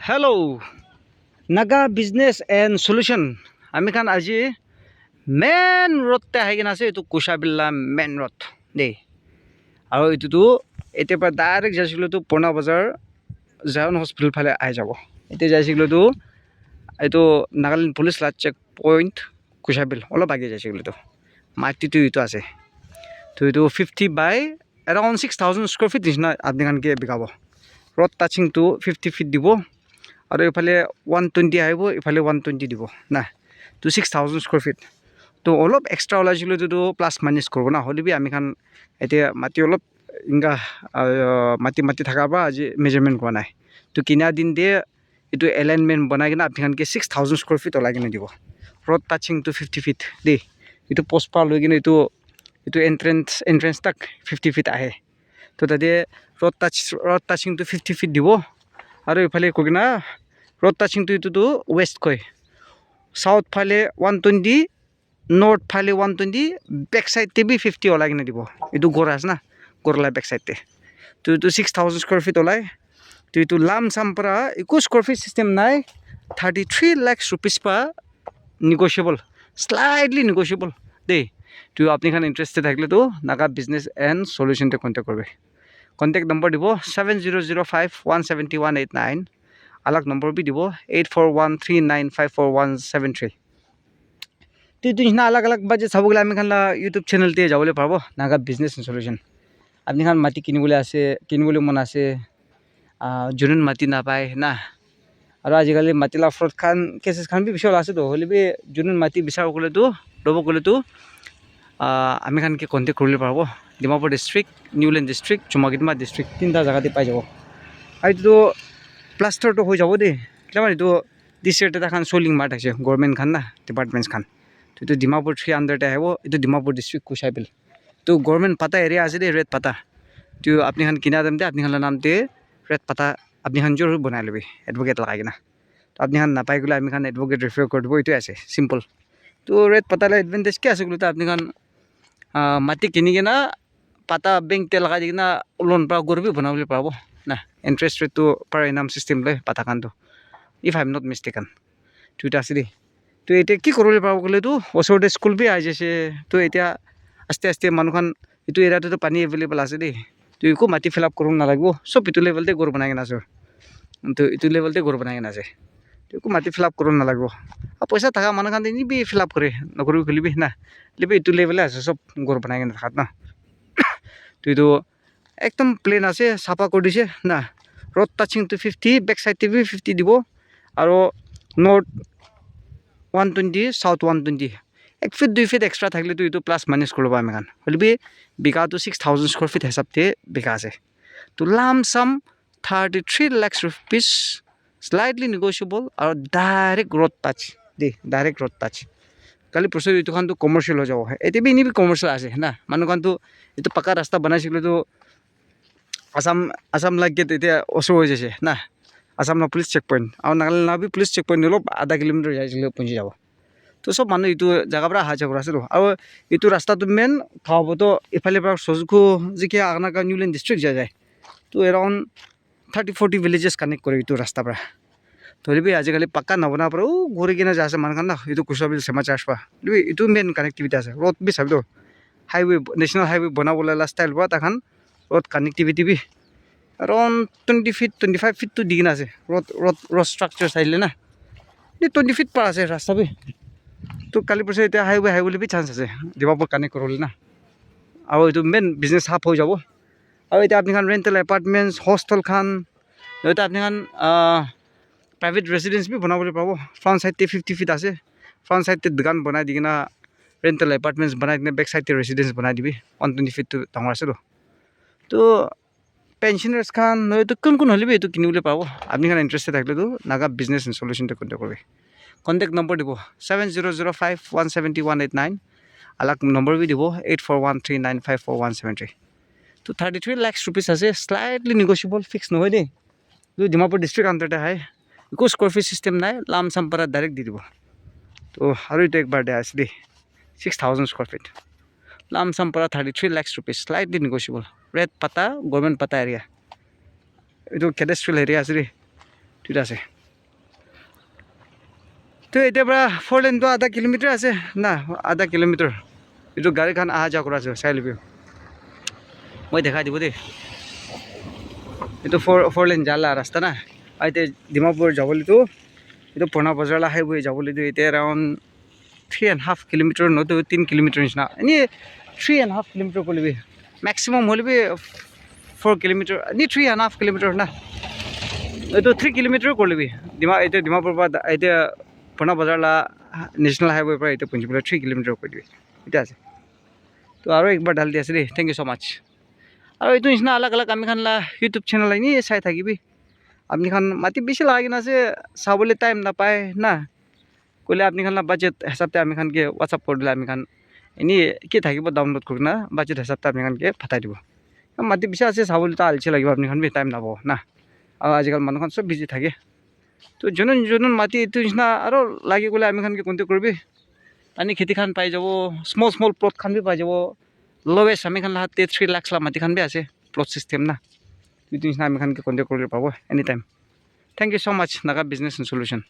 Hello, Naga Business and Solution. আমি খান আজি main ৰোডতে আহি কিনে আছে এইটো কুশাবিল্লা মেইন ৰোড দেই আৰু এইটোতো এতিয়াৰ পৰা ডাইৰেক্ট যাইছিলোঁতো পুৰণা বজাৰ জায়ন হস্পিটেল ফালে আহি যাব এতিয়া যাইছিলোঁতো এইটো Nagaland police last check point Kushabil অলপ আগে যাইছিলোঁতো মাটিটো এইটো আছে তো এইটো 50 বাই এৰাউণ্ড 6,000 স্কোয়াৰ ফিট নিচিনা আপুনি খানকে বিকাব ৰোড টাচিংটো 50 ফিট দিব আৰু ইফালে 120 আহিব ইফালে 120 দিব না তো 6,000 স্কোয়াৰ ফিট তো অলপ এক্সট্ৰা ওলাইছিলোঁ তো প্লাছ মাইনাছ কৰিব না হ'লে আমি খান এতিয়া মাটি অলপ ইংগা মাটি থকাৰ পৰা আজি মেজাৰমেণ্ট কৰা নাই তো কিনা দিন দিয়ে এইটো এলাইনমেণ্ট বনাই কিনে আপুনি খানকে 6,000 স্কোয়াৰ ফিট ওলাই কিনে দিব ৰোড টাচিংটো 50 ফিট দেই এইটো পোষ্ট পৰা লৈ কিনে এইটো এণ্ট্ৰেঞ্চ তাক 50 ফিট আহে তো তাতে ৰোড টাচিংটো 50 ফিট দিব আৰু ইফালে কৈ কিনা ৰোড টাচিংটো এইটোতো ৱেষ্ট কয় সাউথ ফালে 120 নৰ্থ ফালে 120 বেক সাইডতে বি 50 ওলাই কিনে দিব এইটো গড় আছে না গড়লা বেক সাইডতে তো এইটো 6,000 স্কোয়াৰ ফিট ওলাই তো এইটো লাম চাম পৰা একো স্কোয়াৰ ফিট চিষ্টেম নাই 33 লাখ रुपीस পৰা নেগোশিয়েবল স্লাইটলি নেগোশিয়েবল দেই তো আপনি খান ইন্টারেস্টেড থাকলে তো নাগা বিজনেস এন্ড সলিউশনতে কন্ট্যাক্ট করবে কন্ট্যাক্ট নম্বর দিব 7005171189 अलग नंबर भी দিব 8413954173 তো এইটো নিচিনা अलग अलग বাজেট চাব গ'লে আমি খান ইউটিউব চেনেলতে যাবলৈ পাৰিব নাগা বিজনেস এন্ড সলিউশন আপনি খান মাটি কিনিবলৈ মন আছে জুনুন মাটি নাপায় না আৰু আজিকালি মাটিলা ফ্ৰড খান কেसेस খান বি বিশাল আছে তো হ'লে বি জুনুন মাটি বিচাৰ গ'লেতো ল'ব গ'লেতো আমি খানকে কন্টেক্ট কৰিলে পাৰিব Dimapur district Niuland district Chumoukedima district তিনিটা জায়গাতে পাই যাব আৰু এইটো প্লাষ্টাৰটো হৈ যাব দেই কিমান এইটো ডিস্ট্ৰিক্ট এটা খান চলিং মাৰ্ট আছে গভৰ্ণমেণ্ট খান না ডিপাৰ্টমেণ্টছ খান তো এইটো ডিমাপুৰ 3 আণ্ডাৰতে আহিব এইটো ডিমাপুৰ ডিস্ট্ৰিক্ট কুশাবিল তো গভৰ্ণমেণ্ট পাতা এৰিয়া আছে দেই ৰেড পাতা তো আপুনি খান কিনা দামতে আপুনি খানৰ নামতে ৰেড পাতা আপনি খান জৰুৰ বনাই ল'বি এডভোকেট লগাই কিনা তো আপনি খান নাপাই গ'লে আমি খান এডভোকেট ৰেফাৰ কৰি দিব এইটোৱে আছে চিম্পল তো ৰেড পাতালে এডভান্টেজ কি আছে গ'লে আপনি খান মাটি কিনি কিনা পাতা বেংকতে লগাই দি কিনা লোন পৰা গড় বি বনাবলৈ পাৰিব না ইণ্টাৰেষ্ট ৰেটটো পাৰ এনাম চিষ্টেম লয় পাতা খানটো ইফ আই এম নট মিষ্টেকেন তো এটা আছে দেই তো এতিয়া কি কৰিবলৈ পাৰিব গ'লেতো ওচৰতে স্কুল বি আহি যাইছে তো এতিয়া আস্তে আস্তে মানুহখন এইটো এৰিয়াটোতো পানী এভেইলেবল আছে দেই তো একো মাটি ফিল আপ কৰিব নালাগিব চব এইটো লেভেলতে গড় বনাই কিনে আছে তো এইটো লেভেলতে গড় বনাই কিনে আছে তো একো মাটি ফিল আপ কৰিব নালাগিব আৰু পইচা থকা মানুহখন নিবি ফিল আপ কৰে নকৰিবি খুলিবি না লিবি এইটো লেভেলে আছে সব গড় বনাই কিনে থাকাত না তো এইটো একদম প্লেন আছে চাফা কৰি দিছে না ৰোড টাচিংটো 50 বেক সাইডতে বি 50 দিব আৰু north 120 south 120 1 feet 2 feet extra থাকিলেতো এইটো প্লাছ মাইনাছ কৰিব আমি খান হ'লে বি বিঘাটো 6,000 স্কোয়াৰ ফিট হিচাপতে বিঘা আছে তো লাম চাম 33 লাখ रुपीस স্লাইটলি নেগোশিয়েবল আৰু ডাইৰেক্ট ৰোড টাচ দেই ডাইৰেক্ট ৰোড টাচ কালি প্ৰচেছ এইটো খানটো কমাৰ্চিয়েল হৈ যাব এতিয়া বি এনেবি কমাৰ্চিয়েল আছে না মানুহখানটো এইটো পাকা ৰাস্তা বনাইছিলেতো আসাম লাগে এতিয়া ওচৰ হৈ যাইছে না আসাম পুলিচ চেক পইণ্ট আৰু নাগালেণ্ড বি পুলিচ চেক পইণ্ট অলপ আধা কিলোমিটাৰ যাইছিলে পहुঁচি যাব তো সব মানুহ এইটো জেগাৰ পৰা অহা যোৱা কৰা আছেতো আৰু এইটো ৰাস্তাটো মেইন খাওঁতো ইফালে পৰা সজুকু যিকি আগনাকা নিউলেণ্ড ডিষ্ট্ৰিক্ট যায় তো এৰাউণ্ড 30-40 ভিলেজেছ কানেক্ট কৰে এইটো ৰাস্তাৰ পৰা ধৰিবি আজিকালি পাক্কা নবনাৰ পৰা ঘূৰি কিনে যাই আছে মানুহখন না এইটো কুশাবিল চেমা চাৰ্জ পৰা এইটো মেইন কানেক্টিভিটি আছে ৰোড বি চাবিতো হাইৱে নেশ্যনেল হাইৱে বনাবলৈ ষ্টাইল পৰা তাখান ৰোড কানেক্টিভিটি বি এৰাউণ্ড 20 ফিট 25 ফিটটো দি কিনে আছে ৰোড ষ্ট্ৰাকচাৰ চাইলে না 20 ফিট পৰা আছে ৰাস্তা বি তো কালি পৰহি এতিয়া হাইৱে বুলি বি চান্স আছে ডিমাপুৰ কানেক্ট কৰিবলৈ না আৰু এইটো মেইন বিজনেছ হাব হৈ যাব আৰু এতিয়া আপুনি খান ৰেণ্টেল এপাৰ্টমেণ্টছ হোষ্টেল খান এতিয়া আপুনি খান প্ৰাইভেট ৰেচিডেঞ্চ বি বনাবলৈ পাৰিব ফ্ৰণ্ট সাইডতে 50 ফিট আছে ফ্ৰণ্ট সাইডতে দোকান বনাই দি কিনা ৰেণ্টেল এপাৰ্টমেণ্টছ বনাই কিনে বেক সাইডতে ৰেচিডেঞ্চ বনাই দিবি 120 ফিটটো ডাঙৰ আছেতো তো পেঞ্চনাৰ্ছ খান নহয়তো কোন হ'লে বি এইটো কিনিবলৈ পাৰিব আপুনি খান ইণ্টাৰেষ্টেড থাকিলেতো নাগা বিজনেছ এণ্ড সলিউশ্যনতে কণ্টেক্ট কৰিবি কণ্টেক্ট নম্বৰ দিব 7005171189 अलग नंबर भी দিব 8413954173 तो 33 लाख रुपीस আছে স্লাইটলি নেগোশিয়েবল ফিক্স নহয় দেই তো ডিমাপুৰ ডিস্ট্ৰিক্ট আণ্ডাৰতে হয় একো স্কোয়াৰ ফিট চিষ্টেম নাই লাম চাম পৰা ডাইৰেক্ট দি দিব তো আৰু এইটো একবাৰ দে আছে দেই 6,000 স্কোয়াৰ ফিট লাম চাম পৰা 33 lakh rupees slightly negotiable red পাতা গভৰ্ণমেণ্ট পাতা এৰিয়া এইটো কেডেষ্ট্ৰিয়েল এৰিয়া আছে দেই ঠিক আছে তো এতিয়াৰ পৰা 4 লেনটো আধা কিলোমিটাৰ আছে না, আধা কিলোমিটাৰ এইটো গাড়ীখন অহা যোৱা কৰা আছে, চাই ল'বি। মই দেখাই দিব দেই, এইটো 4 লেন জালা ৰাস্তা না। আৰু এতিয়া ডিমাপুৰ যাবলৈতো এইটো পুৰণা বজাৰলৈ হাইৱে যাবলৈতো এতিয়া এৰাউণ্ড 3.5 কিলোমিটাৰ নহয়তো 3 কিলোমিটাৰ নিচিনা, এনেই 3.5 কিলোমিটাৰ কৰিবি, মেক্সিমাম হ'লেবি 4 কিলোমিটাৰ, এনেই 3.5 কিলোমিটাৰ না, এইটো 3 কিলোমিটাৰ কৰিবি। এতিয়া ডিমাপুৰৰ পৰা এতিয়া পুৰণা বজাৰলা নেশ্যনেল হাইৱেৰ পৰা এতিয়া পঞ্চিবলৈ 3 কিলোমিটাৰ কৰি দিবি, এতিয়া আছে। তো আৰু একবাৰ ঢাল দি আছে দেই, থেংক ইউ ছ' মাছ। আৰু এইটো নিচিনা আলাগ আলাগ আমি খান ইউটিউব চেনেল এনেই চাই থাকিবি। আপনি খান মাতি বেছি লাগে না যে চাবলৈ টাইম নাপায় না, ক'লে আপনি খান বাজেট হিচাপতে আমি খানকে হোৱাটছআপ কৰি দিলে আমি খান এনেই কি থাকিব ডাউনলোড কৰি না, বাজেট হিচাপতে আমি খানকে ফাটাই দিব। মাতি বেছি আছে চাবলৈতো আলচি লাগিব, আপনি খান টাইম নাপাব না। আৰু আজিকালি মানুহখন চব বিজি থাকে। তো যোন মাটি এইটো নিচিনা আৰু লাগি গ'লে আমি খানকে কণ্টেক্ট কৰিবি। পানী খেতি খান পাই যাব, স্মল প্লট খান বি পাই যাব। লৱেষ্ট আমি খান লাহাতে 3 লাখ মাটি খান বি আছে, প্লট চিষ্টেম না। এইটো নিচিনা আমি খানকে কণ্টেক্ট কৰিলে পাব any time. Thank you so' much, Naga business and solution.